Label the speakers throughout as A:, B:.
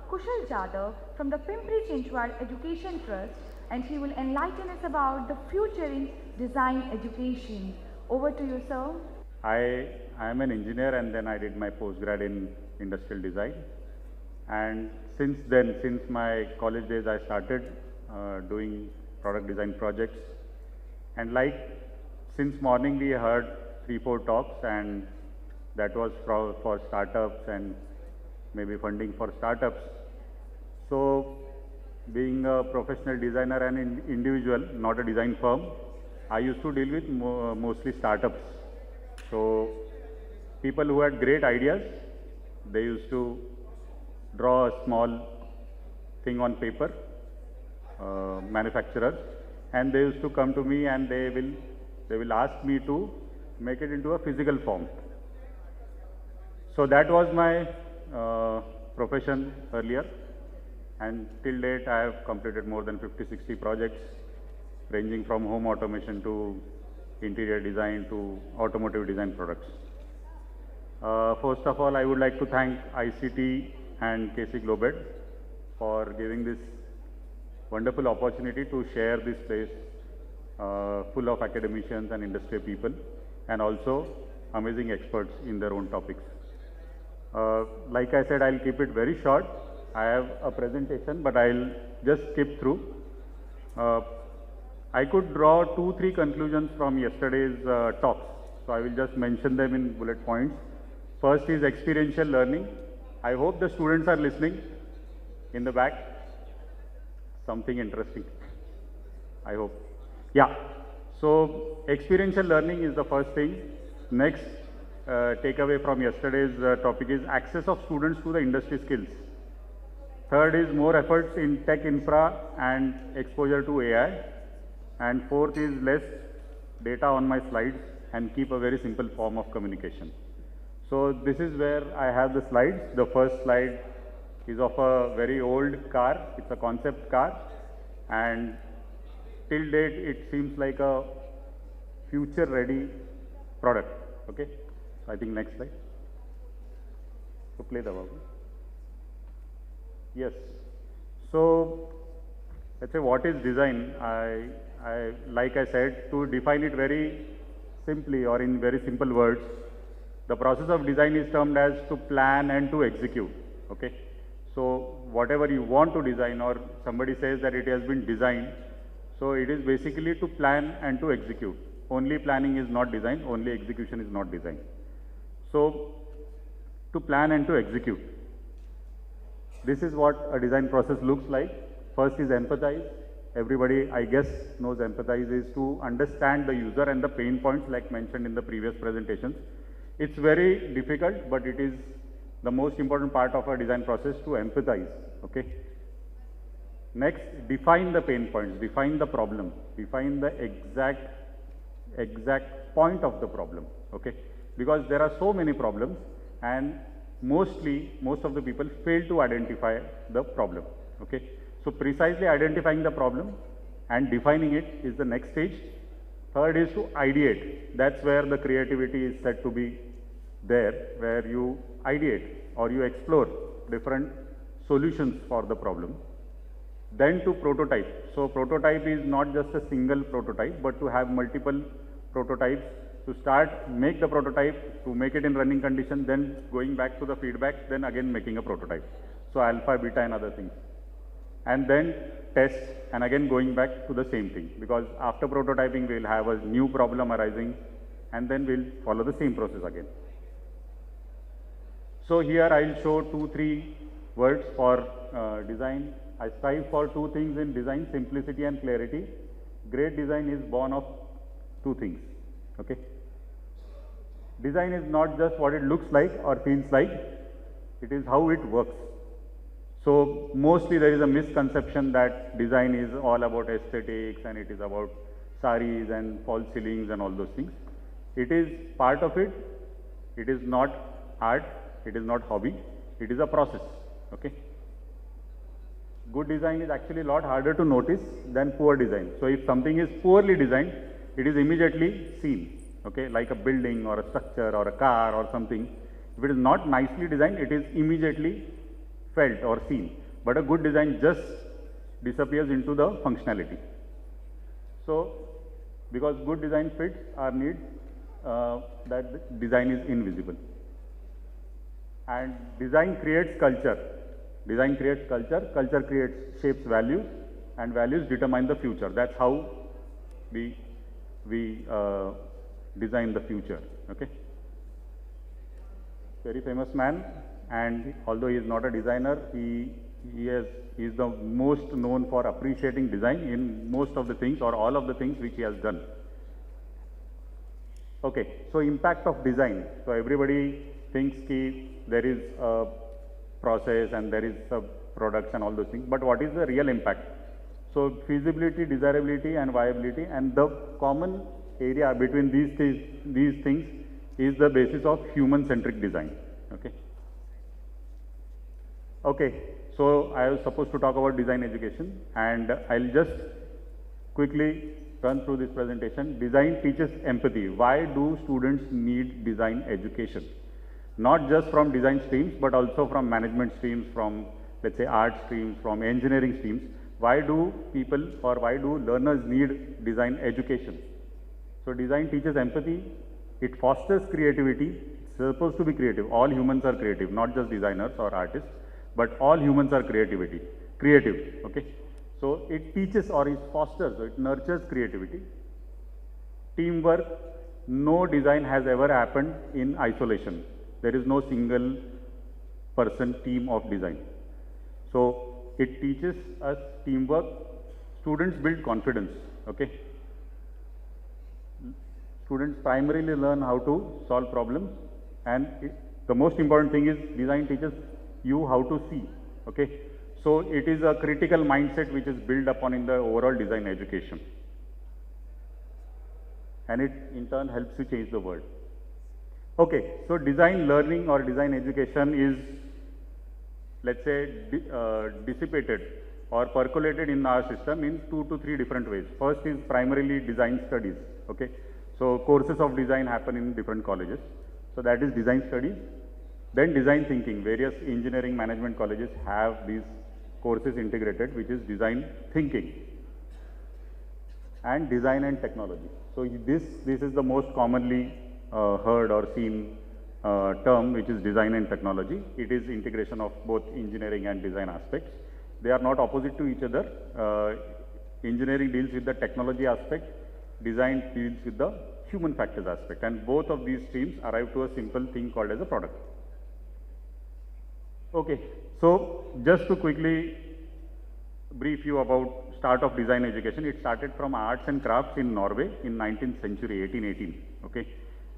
A: Kushal Jadhav from the 𝐕𝐵 Education Trust, and he will enlighten us about the future in design education. Over to you, sir.
B: I am an engineer, and then I did my postgrad in industrial design. And since then, since my college days, I started doing product design projects. And since morning we heard 3-4 talks, and that was for startups and maybe funding for startups. So being a professional designer and an individual, not a design firm, I used to deal with mostly startups. So people who had great ideas, they used to draw a small thing on paper, manufacturers, and they used to come to me and they will ask me to make it into a physical form. So that was my profession earlier, and till date I have completed more than 50-60 projects, ranging from home automation to interior design to automotive design products. First of all, I would like to thank ICT and 𝐾𝐜 Globed for giving this wonderful opportunity to share this place full of academicians and industry people, and also amazing experts in their own topics. Like I said, I'll keep it very short. I have a presentation, but I'll just skip through. I could draw 2-3 conclusions from yesterday's talks, so I will just mention them in bullet points. First is experiential learning. I hope the students are listening in the back. Something interesting, I hope. Yeah, so experiential learning is the first thing. Next takeaway from yesterday's topic is access of students to the industry skills. Third is more efforts in tech infra and exposure to AI. And fourth is less data on my slides and keep a very simple form of communication. So this is where I have the slides. The first slide is of a very old car. It's a concept car, and till date it seems like a future ready product. Okay, so I think next slide. So play the bubble. Yes. So let's say, what is design? Like I said, to define it very simply or in very simple words, the process of design is termed as to plan and to execute. Okay. So whatever you want to design, or somebody says that it has been designed, so it is basically to plan and to execute. Only planning is not design, only execution is not design. So to plan and to execute. This is what a design process looks like. First is empathize. Everybody, I guess, knows empathize is to understand the user and the pain points, like mentioned in the previous presentations. It's very difficult, but it is the most important part of our design process, to empathize. Okay. Next, define the pain points, define the problem, define the exact point of the problem. Okay. Because there are so many problems, and most of the people fail to identify the problem. Okay. So precisely identifying the problem and defining it is the next stage. Third is to ideate. That's where the creativity is said to be there, where you ideate or you explore different solutions for the problem. Then to prototype. So prototype is not just a single prototype, but to have multiple prototypes. To start, make the prototype, to make it in running condition, then going back to the feedback, then again making a prototype. So alpha, beta and other things. And then test, and again going back to the same thing, because after prototyping we'll have a new problem arising, and then we'll follow the same process again. So here I'll show 2-3 words for design. I strive for 2 things in design: simplicity and clarity. Great design is born of 2 things. Okay. Design is not just what it looks like or feels like, it is how it works. So mostly there is a misconception that design is all about aesthetics and it is about saris and false ceilings and all those things. It is part of it. It is not art. It is not hobby. It is a process. Okay. Good design is actually a lot harder to notice than poor design. So if something is poorly designed, it is immediately seen. Okay, like a building or a structure or a car or something. If it is not nicely designed, it is immediately felt or seen, but a good design just disappears into the functionality. So, because good design fits our needs, that design is invisible. And design creates culture. Design creates culture, culture creates, shapes values, and values determine the future. That's how we design the future, okay? Very famous man, and although he is not a designer, he is the most known for appreciating design in most of the things or all of the things which he has done. Okay, so impact of design. So everybody thinks there is a process and there is a products and all those things, but what is the real impact? So feasibility, desirability and viability, and the common area between these things is the basis of human-centric design, okay? Okay, so I was supposed to talk about design education, and I'll just quickly run through this presentation. Design teaches empathy. Why do students need design education? Not just from design streams, but also from management streams, from, let's say, art streams, from engineering streams. Why do people or why do learners need design education? So design teaches empathy. It fosters creativity. It's supposed to be creative. All humans are creative, not just designers or artists, but all humans are creative, okay? So it teaches or it fosters, so it nurtures creativity. Teamwork. No design has ever happened in isolation. There is no single person team of design. So it teaches us teamwork. Students build confidence, okay? Students primarily learn how to solve problems, and the most important thing is design teaches you how to see, okay? So it is a critical mindset which is built upon in the overall design education, and it in turn helps you change the world. Okay, so design learning or design education is, let's say, dissipated or percolated in our system in 2 to 3 different ways. First is primarily design studies, okay? So courses of design happen in different colleges. So that is design studies. Then design thinking. Various engineering management colleges have these courses integrated, which is design thinking. And design and technology. So this is the most commonly heard or seen term, which is design and technology. It is integration of both engineering and design aspects. They are not opposite to each other. Engineering deals with the technology aspect, design deals with the human factors aspect, and both of these streams arrive to a simple thing called as a product. Okay, so just to quickly brief you about start of design education. It started from arts and crafts in Norway in 19th century, 1818, okay?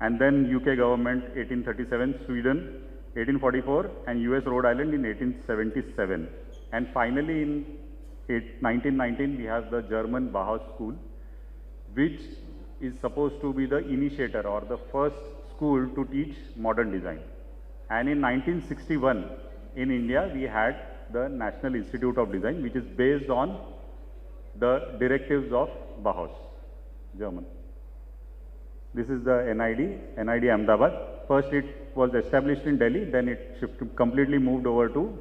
B: And then UK government 1837, Sweden 1844, and US Rhode Island in 1877. And finally in 1919 we have the German Bauhaus School, which is supposed to be the initiator or the first school to teach modern design. And in 1961 in India we had the National Institute of Design, which is based on the directives of Bauhaus, German. This is the NID Ahmedabad. First it was established in Delhi, then it completely moved over to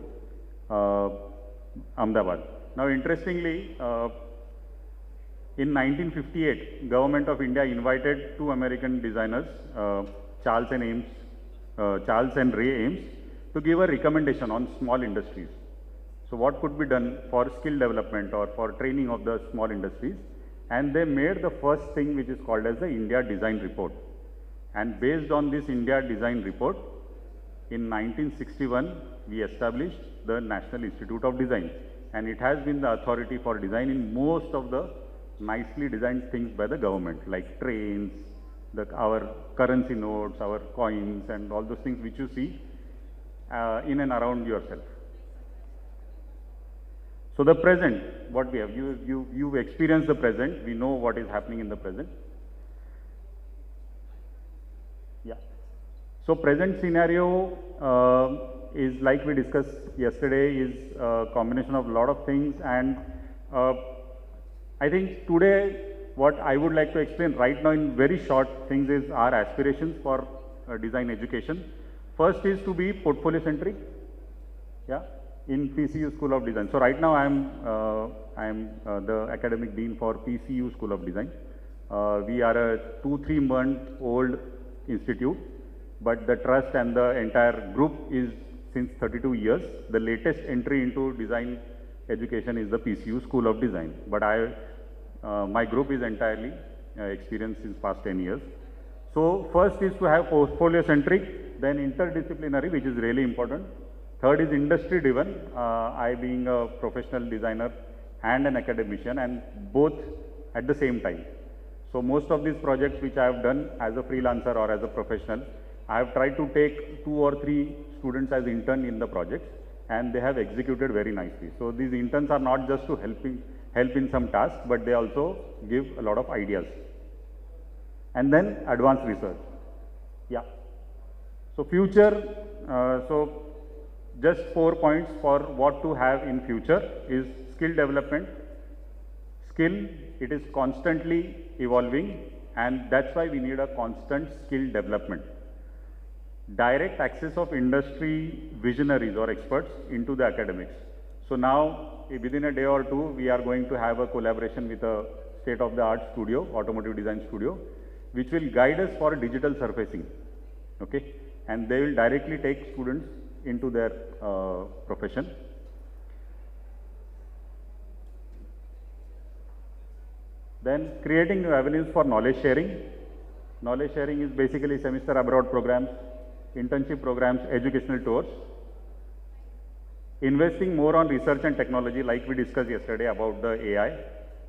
B: Ahmedabad. Now interestingly, in 1958, Government of India invited 2 American designers, Charles and Ray Ames, to give a recommendation on small industries. So what could be done for skill development or for training of the small industries? And they made the first thing which is called as the India Design Report. And based on this India Design Report, in 1961, we established the National Institute of Design. And it has been the authority for design in most of the nicely designed things by the government, like trains, our currency notes, our coins, and all those things which you see in and around yourself. So the present, what we have, you've experienced the present, we know what is happening in the present. Yeah. So present scenario is, like we discussed yesterday, is a combination of a lot of things, and I think today what I would like to explain right now in very short things is our aspirations for design education. First is to be portfolio centric. Yeah. in PCU School of Design. So right now I am the academic dean for PCU School of Design. We are a 2-3 month old institute, but the trust and the entire group is since 32 years. The latest entry into design education is the PCU School of Design. But my group is entirely experienced since past 10 years. So first is to have portfolio centric, then interdisciplinary, which is really important. Third is industry driven. I being a professional designer and an academician, and both at the same time. So most of these projects which I have done as a freelancer or as a professional, I have tried to take 2 or 3 students as intern in the projects, and they have executed very nicely. So these interns are not just to help in some tasks, but they also give a lot of ideas. And then advanced research. Yeah. So future, so just 4 points for what to have in future is skill development. Skill, it is constantly evolving, and that's why we need a constant skill development. Direct access of industry visionaries or experts into the academics. So now, within a day or two, we are going to have a collaboration with a state-of-the-art studio, automotive design studio, which will guide us for digital surfacing, okay? And they will directly take students into their profession. Then creating new avenues for knowledge sharing. Knowledge sharing is basically semester abroad programs, internship programs, educational tours. Investing more on research and technology, like we discussed yesterday about the AI,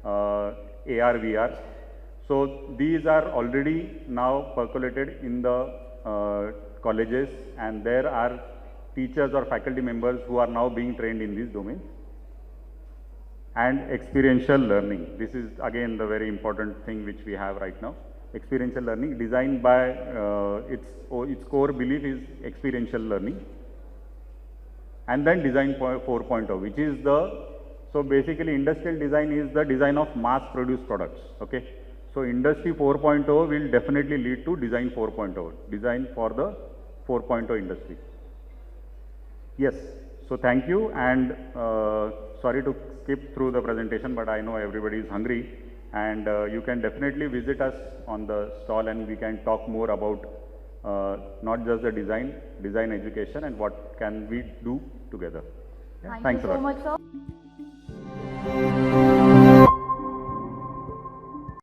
B: AR, VR. So these are already now percolated in the colleges, and there are teachers or faculty members who are now being trained in these domains. And experiential learning. This is again the very important thing which we have right now. Experiential learning, designed by its core belief is experiential learning. And then design 4.0, which is so basically industrial design is the design of mass produced products, okay? So industry 4.0 will definitely lead to design 4.0, design for the 4.0 industry. Yes, so thank you, and sorry to skip through the presentation, but I know everybody is hungry, and you can definitely visit us on the stall, and we can talk more about not just the design education, and what can we do together. Yeah,
A: Thank you so much, sir.